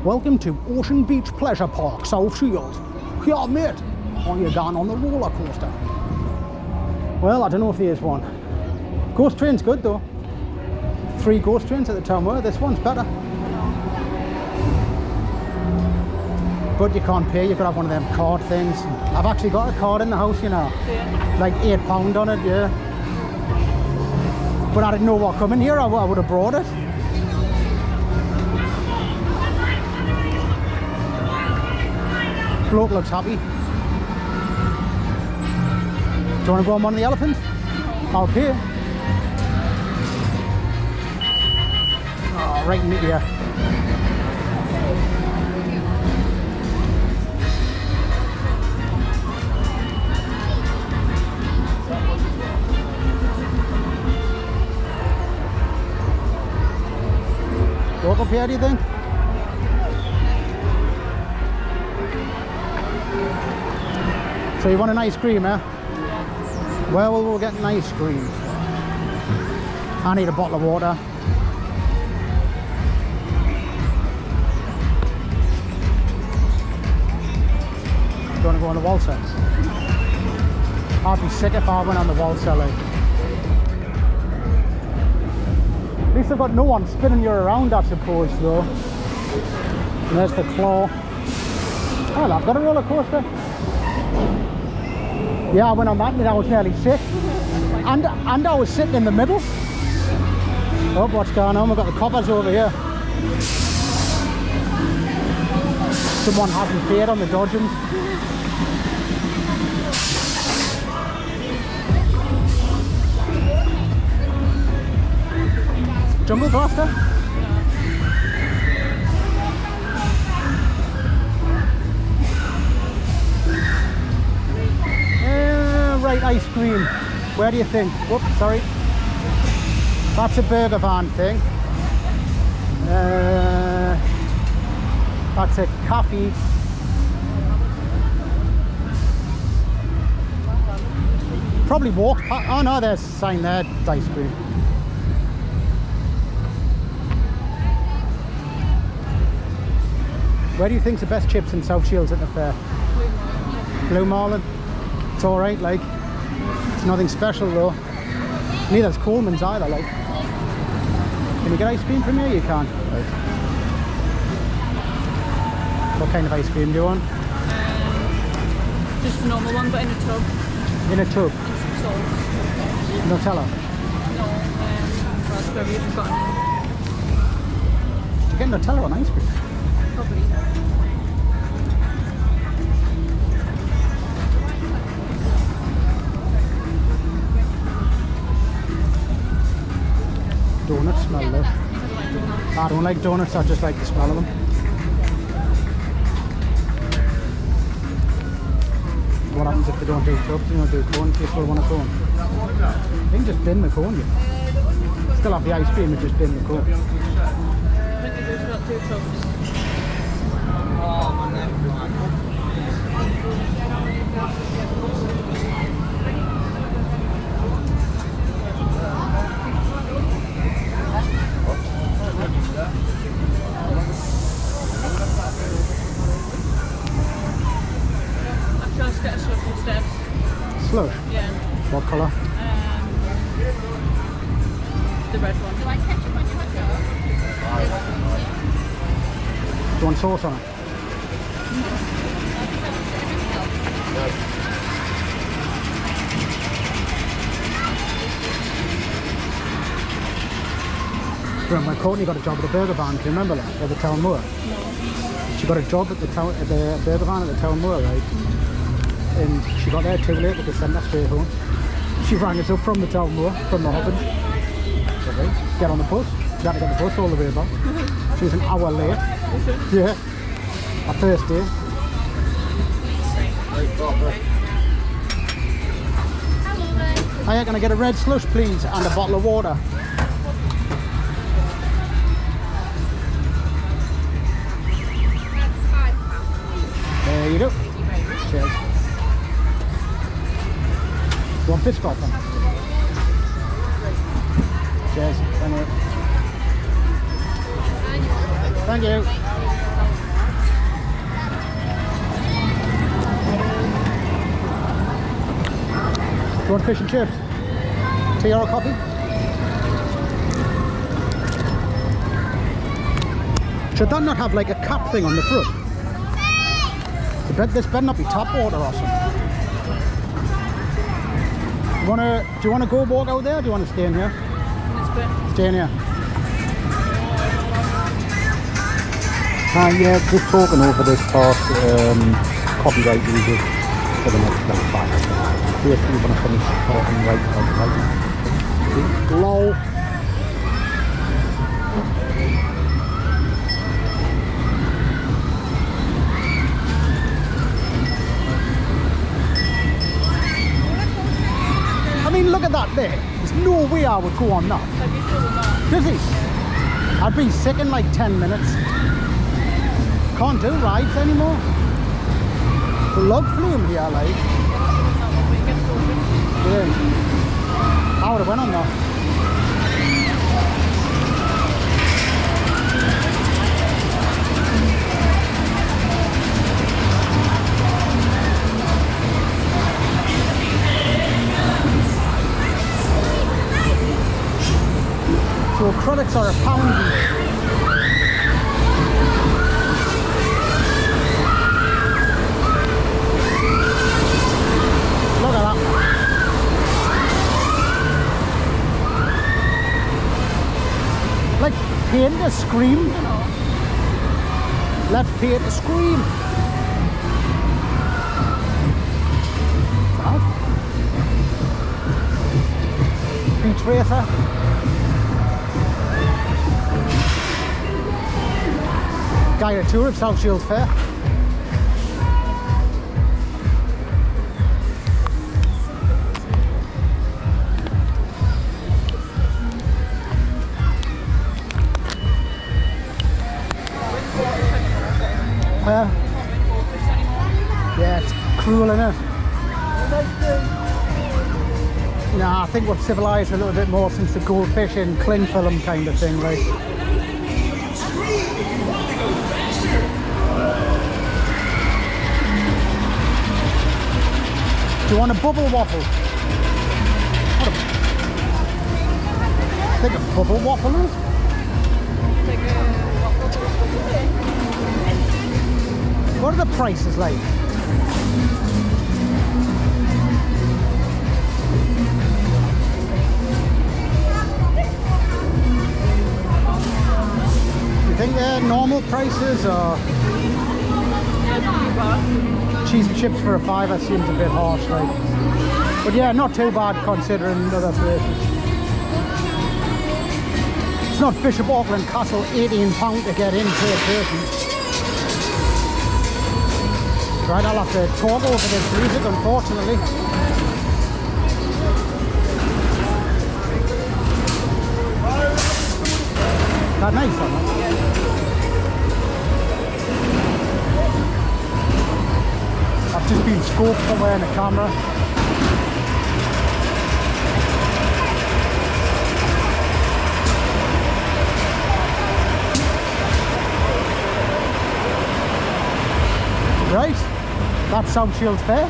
Welcome to Ocean Beach Pleasure Park, South Shields. Yeah, mate, are you going on the roller coaster? Well, I don't know if there is one. Ghost train's good though. 3 ghost trains at the town where this one's better. But you can't pay, you've got to have one of them card things. I've actually got a card in the house, you know. Yeah. Like £8 on it, yeah. But I didn't know what coming here, I would have brought it. Bloke looks happy. Do you want to go on one of the elephants? Okay. Oh, right in the ear. Walk up here, do you think? So you want an ice cream, eh? Well, we'll get an ice cream. I need a bottle of water. Do you want to go on the waltzer? I'd be sick if I went on the waltzer, like. At least I've got no one spinning you around, I suppose, though. And there's the claw. Oh, I've got a roller coaster. Yeah, I went on that and I was nearly sick. And I was sitting in the middle. Oh, what's going on? We've got the coppers over here. Someone hasn't paid on the dodging. Jumbo blaster? Right, ice cream. Where do you think? Whoops, sorry. That's a burger van thing. That's a coffee. Probably walk. Oh no, there's a sign there. It's ice cream. Where do you think's the best chips in South Shields at the fair? Blue Marlin. It's alright, like. It's nothing special though. Neither's Coleman's either, like. Can you get ice cream from here? You can't. Right. What kind of ice cream do you want? Just a normal one, but in a tub. In a tub? And some sauce. Nutella? No, raspberry if you've got any. Do you get Nutella on ice cream? Probably. Donuts smell though. I don't like donuts, I just like the smell of them. What happens if they don't do tubs? You don't do cones, you still want a cone? You can just bin the cone, you. Still have the ice cream and just bin the cone. I think they just got 2 tubs. Get a slush instead. Slush? Yeah. What colour? The red one. Do I ketchup on your hot dog? Do you want sauce on it? Remember when Courtney got a job at the burger van, do you remember that? At the Town Moor? No. She got a job at the burger van at the Town Moor, right? And she got there too late, but they sent her straight home. She rang us up from the Town Moor, from the Hobbins. So, right, get on the bus. She had to get the bus all the way back. She was an hour late. Yeah. Our first day. Hiya, can I get a red slush please and a bottle of water? There you go. Cheers. You want biscuit then? Cheers. Thank you. Thank you. you want fish and chips? Tea or a coffee? Should that not have like a cap thing on the front? This better not be tap water or something. Do you want to go walk out there or do you want to stay in here? Stay in here. Yeah, just talking over this part, copyright music for the next like 5 minutes. See if you want to finish talking right. Lol. I mean, look at that there. There's no way I would go on that. Does he? I'd be sick in like 10 minutes. Can't do rides anymore. The log flume here, like. Yeah. I would have went on that. So credits are £1 each. Look at that. Like paint a scream. Let's paint a scream. Beach racer. Guided tour of South Shields Fair. Yeah, it's cruel, isn't it? Nah, I think we've civilised a little bit more since the goldfish and cling film kind of thing, like. Do you want a bubble waffle? What I think a bubble waffle is? What are the prices like? You think they're normal prices or? Cheese and chips for a £5 seems a bit harsh, like. But yeah, not too bad considering other places. It's not Bishop Auckland Castle, £18 to get in per person. Right, I'll have to talk over this music, unfortunately. That nice, isn't it? I've just been scoped for wearing a camera. Right, that's South Shields Fair.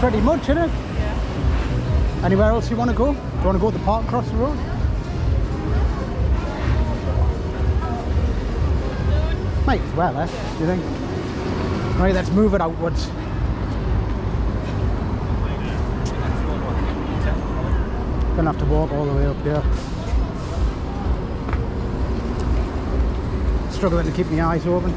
Pretty much, isn't it? Yeah. Anywhere else you want to go? Do you want to go to the park across the road? Might as well, do you think? Right, let's move it outwards. Gonna have to walk all the way up here. Struggling to keep my eyes open.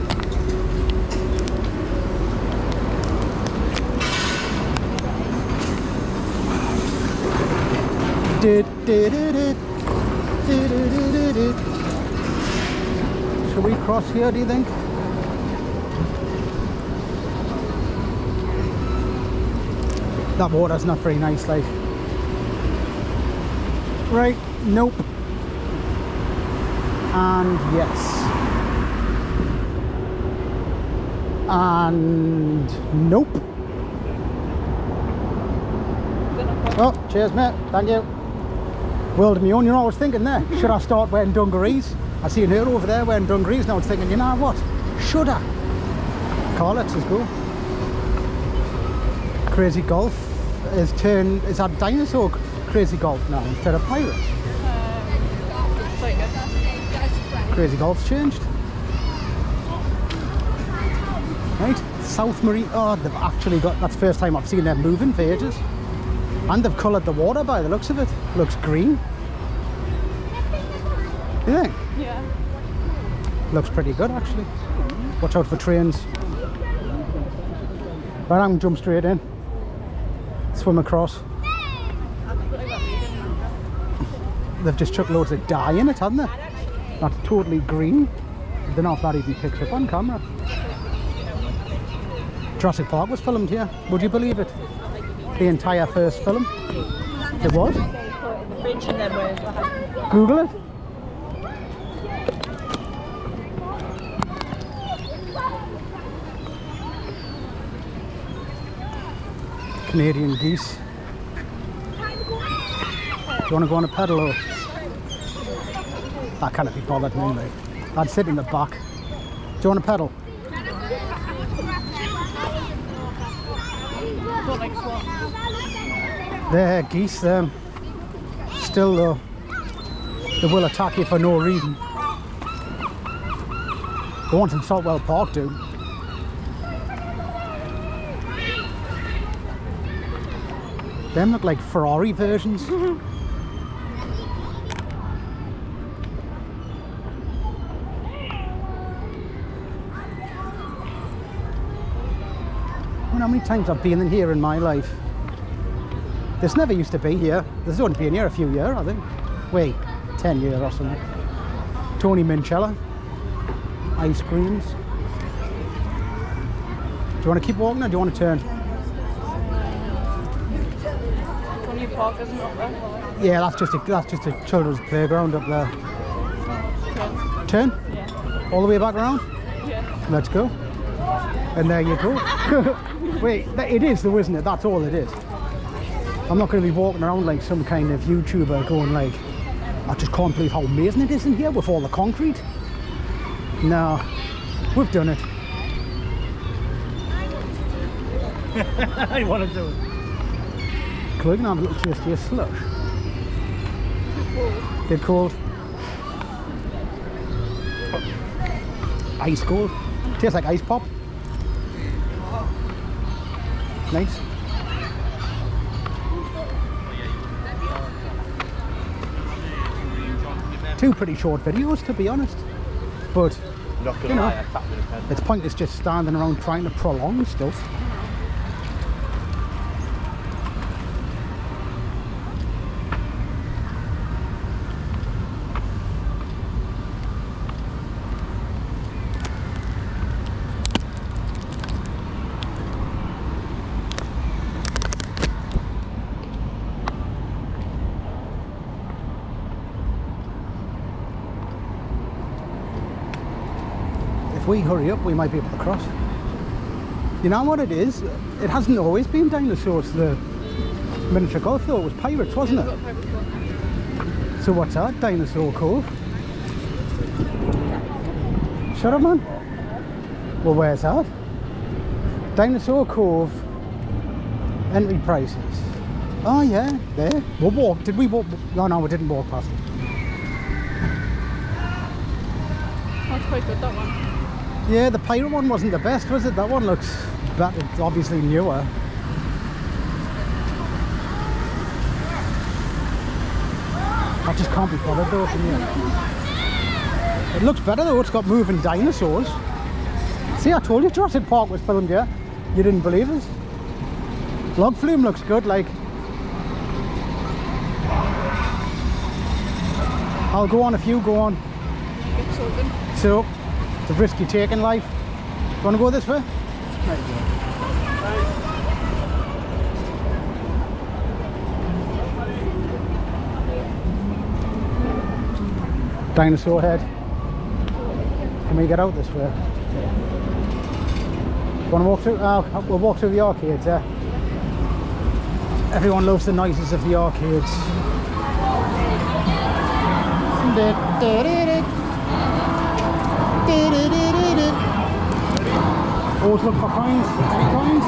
Shall we cross here, do you think? That water's not very nice, like. Right, nope. And yes. And nope. Oh, cheers mate, thank you. World of my own, you know, I was thinking there, should I start wearing dungarees? I see her over there wearing dungarees, and I was thinking, you know what, should I? Carlett's is cool. Crazy Golf, is that dinosaur Crazy Golf now instead of Pirate? It's like a... Crazy Golf's changed. Right, South Marine. Oh, they've actually got, that's the first time I've seen them moving for ages. And they've coloured the water by the looks of it. Looks green. You think? Yeah. Looks pretty good actually. Watch out for trains. Right, I'm gonna jump straight in. Swim across. They've just chucked loads of dye in it, haven't they? That's totally green. I don't know if that even picks up on camera. Jurassic Park was filmed here. Would you believe it? The entire first film. It was. Google it. Canadian geese. Do you want to go on a peddle or? I can't be bothered anyway. I'd sit in the back. Do you want a pedal? Don't like swans. They're geese, still though, they will attack you for no reason. The ones in Saltwell Park do. Them look like Ferrari versions. I wonder how many times I've been in here in my life. This never used to be here. This has only been here a few years, I think. Wait, 10 years or something. Tony Minchella. Ice creams. Do you want to keep walking or do you want to turn? Tony Park isn't up there. Yeah, that's just a children's playground up there. Turn? Yeah. All the way back around? Yeah. Let's go. And there you go. Wait, it is though, isn't it? That's all it is. I'm not going to be walking around like some kind of YouTuber going like, I just can't believe how amazing it is in here with all the concrete. No, we've done it. I want to do it. Cool, we can have a little taste of your slush. Dead cold. Ice cold. Tastes like ice pop. Nice. Two pretty short videos to be honest, but you know, it's pointless just standing around trying to prolong stuff. If we hurry up, we might be able to cross. You know what it is? It hasn't always been dinosaurs. The miniature golf though, it was pirates, wasn't it? So what's that? Dinosaur Cove? Shut up, man. Well, where's that? Dinosaur Cove. Entry prices. Oh yeah, there. We'll walk. Did we walk? No, we didn't walk past it. That's quite good, that one. Yeah, the pirate one wasn't the best, was it? That one looks better. It's obviously newer. I just can't be bothered though, can you? It looks better though, it's got moving dinosaurs. See, I told you Jurassic Park was filmed here. You didn't believe us. Log flume looks good, like. I'll go on if you go on. It's open. So, it's a risk you take in life. You want to go this way? Right, go. Dinosaur head. Can we get out this way? Want to walk through? We'll walk through the arcades, yeah. Everyone loves the noises of the arcades. Always look for coins. Any coins?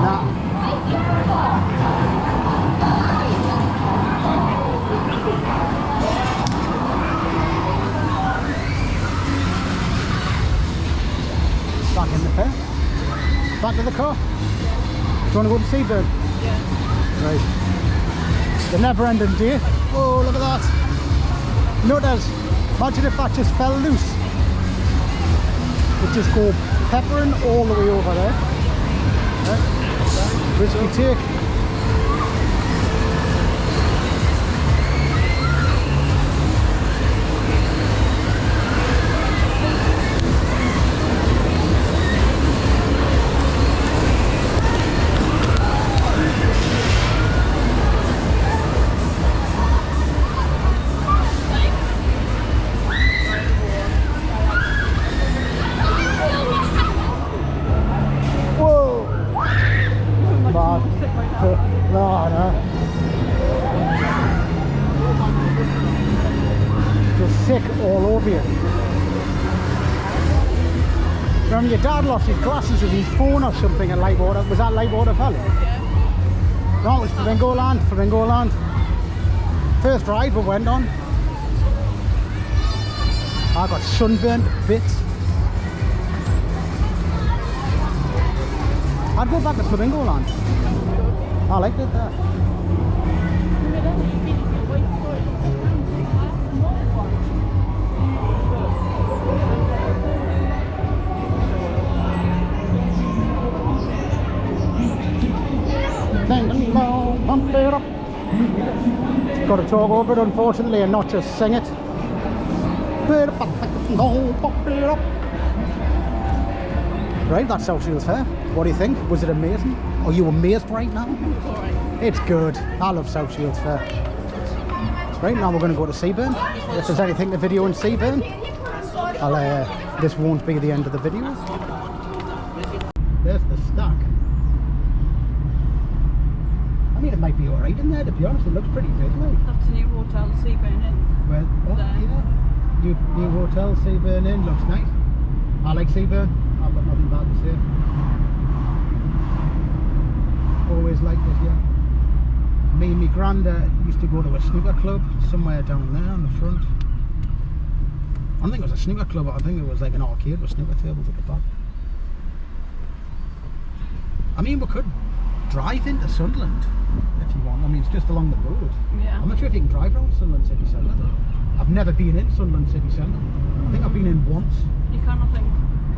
Nah. Back in the fair. Back to the car. Do you want to go to Seaburn? Yeah. Right. The never-ending day. Oh, look at that. Nutters. Imagine if that just fell loose. It'd just go peppering all the way over there. Right. Risky take. Sick all over you. Remember your dad lost his glasses and his phone or something at Lightwater? Was that Lightwater Valley? Yeah. No, it was Flamingo Land. Flamingo Land. First ride we went on. I got sunburned bits. I'd go back to Flamingo Land. I liked it there. Pump it up. Got to talk over it, unfortunately, and not just sing it. Pump it up. Right, that's South Shields Fair. What do you think? Was it amazing? Are you amazed right now? It's good. I love South Shields Fair. Right, now we're going to go to Seaburn. If there's anything to video in Seaburn, this won't be the end of the video. There's the stack. I mean, it might be alright in there, to be honest. It looks pretty big, like. That's a new hotel, Seaburn Inn. Well, yeah. New hotel, Seaburn Inn, looks nice. I like Seaburn. I've got nothing bad to say. Always liked it, yeah. Me and my granddad used to go to a snooker club somewhere down there on the front. I don't think it was a snooker club, I think it was like an arcade with snooker tables at the back. I mean, we could drive into Sunderland if you want. I mean, it's just along the road. Yeah. I'm not sure if you can drive around Sunderland City Centre. I've never been in Sunderland City Centre. I think I've been in once. You can, I think.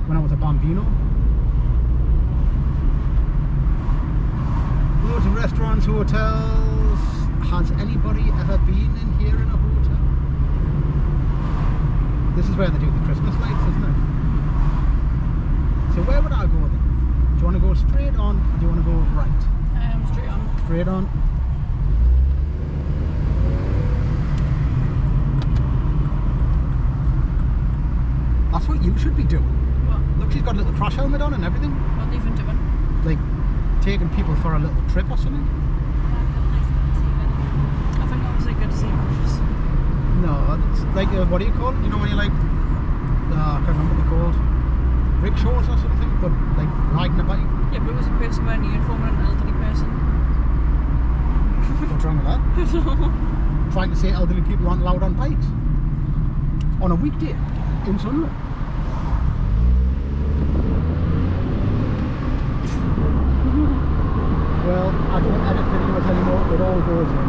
When I was a bambino. Loads of restaurants, hotels. Has anybody ever been in here in a hotel? This is where they do the Christmas lights, isn't it? So where would I go then? Do you want to go straight on or do you want to go right? Straight on. Straight on. That's what you should be doing. What? Look, she's got a little crash helmet on and everything. What are you even doing? Like taking people for a little trip or something. I think obviously good to see crashes. No, it's like, what do you call it? You know when you like, I can't remember what they're called. Rickshaws or something, but like riding a bike. Yeah, but it was a person wearing a uniform and an elderly person. What's wrong with that? Trying to say elderly people aren't allowed on bikes. On a weekday in Sunderland. Well, I don't edit videos anymore, it all goes in.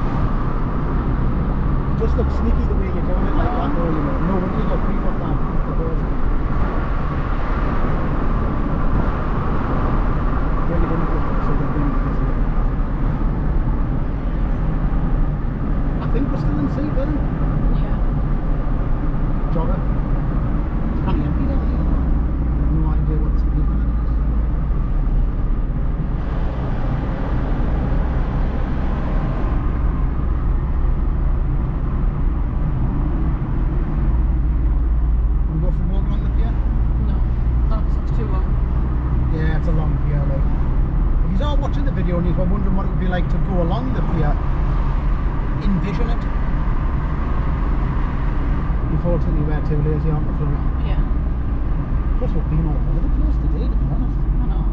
Just look sneaky the way you're doing it like that, or you know, no one you got brief off that. It goes in. Bring it in so they're being busy. I think we're still in Seaburn. Yeah. Jogger. It's kind of empty down here. I have no idea what the speed limit is. Want to go for a walk along the pier? No, that's too long. Yeah, it's a long pier. Like, if you are watching the video and you're wondering what it would be like to go along the pier, envision it. Unfortunately, we're too lazy, aren't we, Flora? Yeah. Plus, we've been all over the place today, to be honest. I know.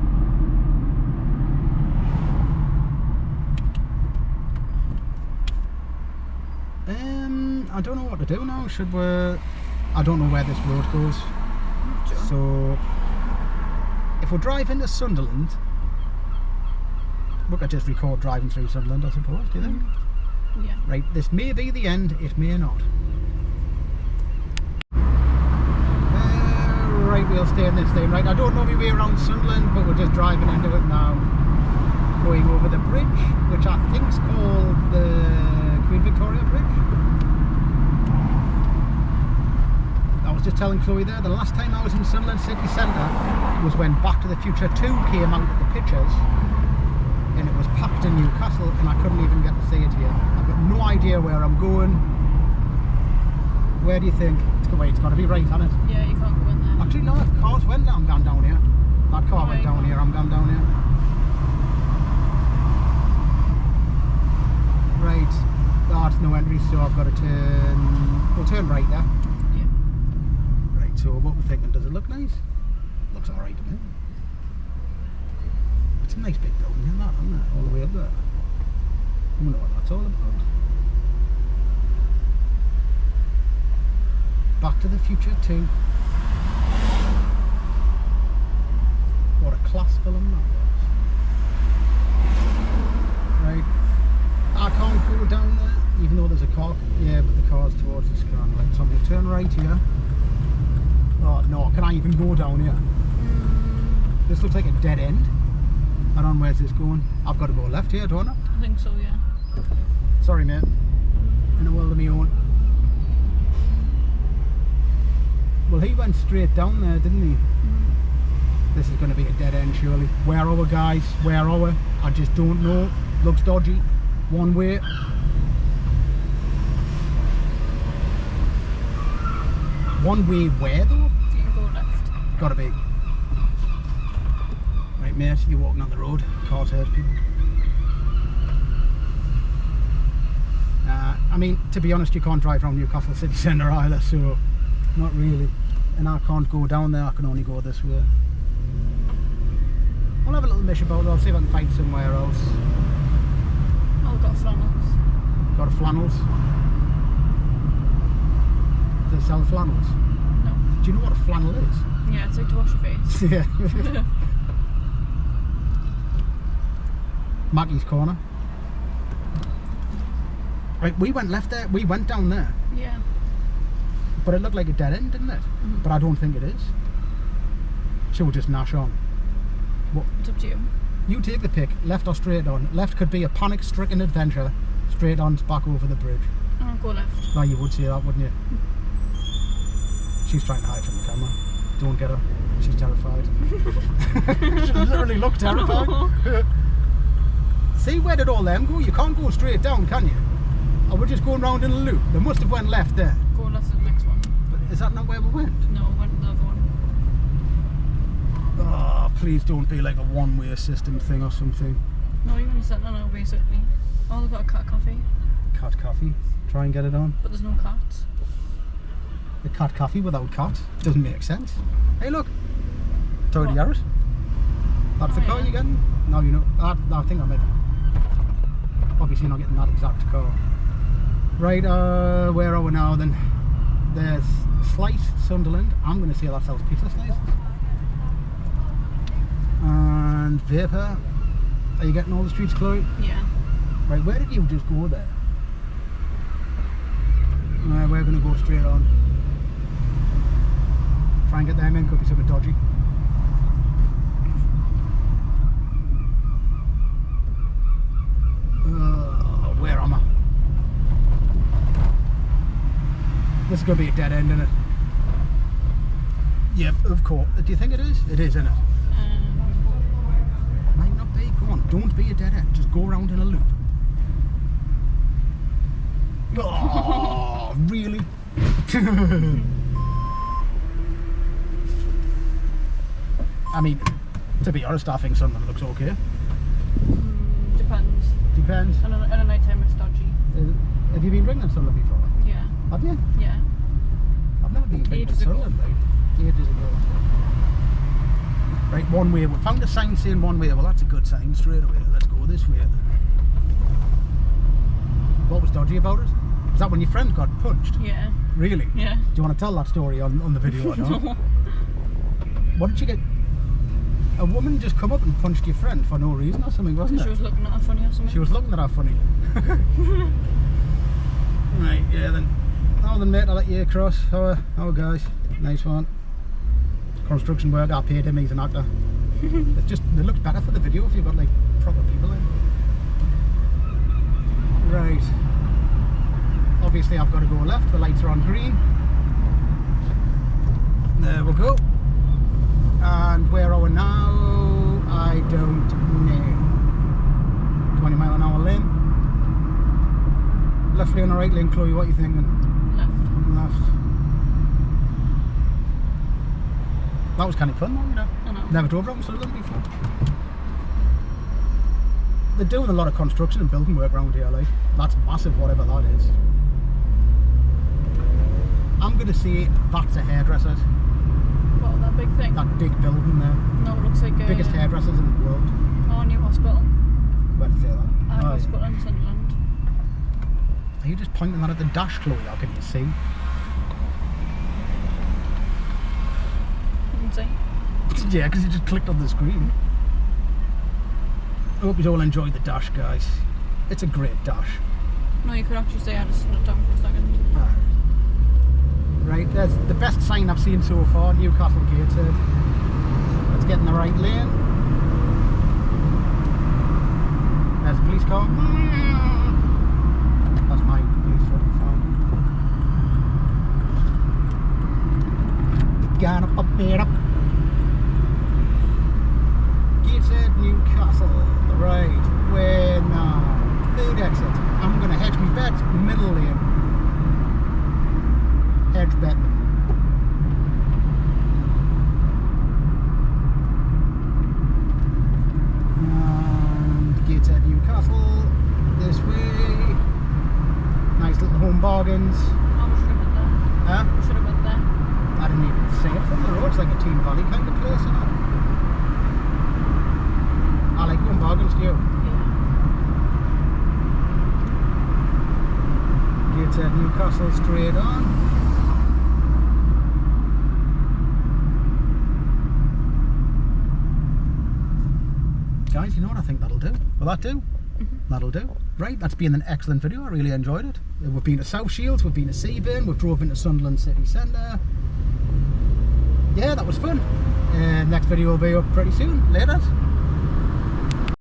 I don't know what to do now. Should we... I don't know where this road goes. Sure. So, if we drive into Sunderland, we could just record driving through Sunderland, I suppose, do you think? Yeah. Right, this may be the end, it may not. Right, we'll stay in this lane. Right, I don't know my way around Sunderland, but we're just driving into it now. Going over the bridge, which I think's called the Queen Victoria Bridge. I was just telling Chloe there, the last time I was in Sunderland city centre was when Back to the Future 2 came out at the pictures, and it was packed in Newcastle, and I couldn't even get to see it here. I've got no idea where I'm going. Where do you think? It's got to be right, hasn't it? Yeah, you can't go in there. Actually, no, that car's went down, I'm gone down here. That car went down here, I'm gone down here. Right, that's no entry, so I've got to turn... We'll turn right there. Yeah. Right, so what we're thinking, does it look nice? Looks alright to me. It's a nice big building, isn't it? All the way up there. I wonder what that's all about. Back to the Future 2. What a class film that was. Right. I can't go down there, even though there's a car. Yeah, but the car's towards the scan. Right, so I'm going to turn right here. Oh no, can I even go down here? This looks like a dead end. I don't know where's this going. I've got to go left here, don't I? I think so, yeah. Sorry, mate. In a world of my own. Well, he went straight down there, didn't he? This is going to be a dead end, surely. Where are we, guys? Where are we? I just don't know. Looks dodgy. One way. One way where, though? You can go left. Gotta be. Right, mate, you're walking on the road. Cars hurt people. I mean, to be honest, you can't drive around Newcastle city centre either, so not really. And I can't go down there, I can only go this way. I'll have a little mish about it, I'll see if I can find somewhere else. Oh, I've got flannels. Got a flannels? Does it sell flannels? No. Do you know what a flannel is? Yeah, it's like to wash your face. Yeah. Mackie's Corner. Right, we went left there, we went down there. Yeah. But it looked like a dead end, didn't it? But I don't think it is. So we'll just nash on. What? It's up to you. You take the pick, left or straight on. Left could be a panic-stricken adventure. Straight on's back over the bridge. I'll go left. No, you would say that, wouldn't you? She's trying to hide from the camera. Don't get her. She's terrified. She literally looked terrified. See, where did all them go? You can't go straight down, can you? Or we're just going round in a loop. They must have went left there. Go left to the next one. But is that not where we went? No, we went to the other one. Oh, please don't be like a one-way system thing or something. No, you're in the centre now, basically. Oh, they've got a cat coffee. Cat coffee. Try and get it on. But there's no cats. A cat coffee without cat doesn't make sense. Hey, look. Toyota What? Yaris. That's the Oh, car yeah. you're getting? No, you know. I think I might. Obviously, not getting that exact car. Right, where are we now then? There's Slice, Sunderland. I'm going to say that sells pizza slices. And Vapor. Are you getting all the streets, Chloe? Yeah. Right, where did you just go there? We're going to go straight on. Try and get them in, could be something dodgy. Where am I? This is going to be a dead end, isn't it? Yep, of course. Do you think it is? It is, isn't it? Might not be. Go on, don't be a dead end. Just go around in a loop. Oh, really? I mean, to be honest, I think something looks okay. Depends. Depends. And at night time it's dodgy. Have you been ringing Sunderland before? Yeah. Have you? Yeah. I've never been ringing Ages ago. Sunderland, like, ages ago. Right, one way. We found a sign saying one way. Well, that's a good sign straight away. Let's go this way then. What was dodgy about it? Is that when your friend got punched? Yeah. Really? Yeah. Do you want to tell that story on the video or not? No. What did you get? A woman just come up and punched your friend for no reason or something, wasn't it? She was looking at her funny or something. She was looking at her funny. Right, yeah then. Oh then mate, I'll let you across. How guys? Nice one. Construction work, I paid him, he's an actor. It's just, it looks better for the video if you've got like proper people in. Right. Obviously I've got to go left, the lights are on green. There we go. And where are we now? I don't know. 20 mile an hour lane. Left lane or right lane, Chloe, what are you thinking? Left. That was kind of fun though, you know. I know. Never drove around Sunderland before. They're doing a lot of construction and building work around here, like. That's massive, whatever that is. I'm going to say that's a hairdresser's. What, that big thing? That big building there. No, it looks like a... Biggest hairdressers in the world. Oh, new hospital. Where to say that? Hospital in Sunderland. Are you just pointing that at the dash, Chloe, or can you see? You can see. Yeah, because you just clicked on the screen. I hope you all enjoyed the dash, guys. It's a great dash. No, you could actually say I just stood down for a second. Right, there's the best sign I've seen so far, Newcastle Gateshead. Let's get in the right lane. There's a police car. That's my police fucking phone. Gonna pop it up. Gateshead, Newcastle. Right, where now? Third exit. I'm gonna hedge me bet, middle lane. Hedge bet. And Gateshead, Newcastle. This way. Nice little home bargains. Oh, we should have been there. Huh? We should have been there. I didn't even see it from the road. It's like a Team Valley kind of place, you know. I like home bargains, do you? Yeah. Gateshead, Newcastle, straight on. Guys, you know what I think that'll do? Will that do? That'll do. Right, that's been an excellent video. I really enjoyed it. We've been to South Shields, we've been to Seaburn, we've drove into Sunderland city centre. Yeah, that was fun. Next video will be up pretty soon. Later.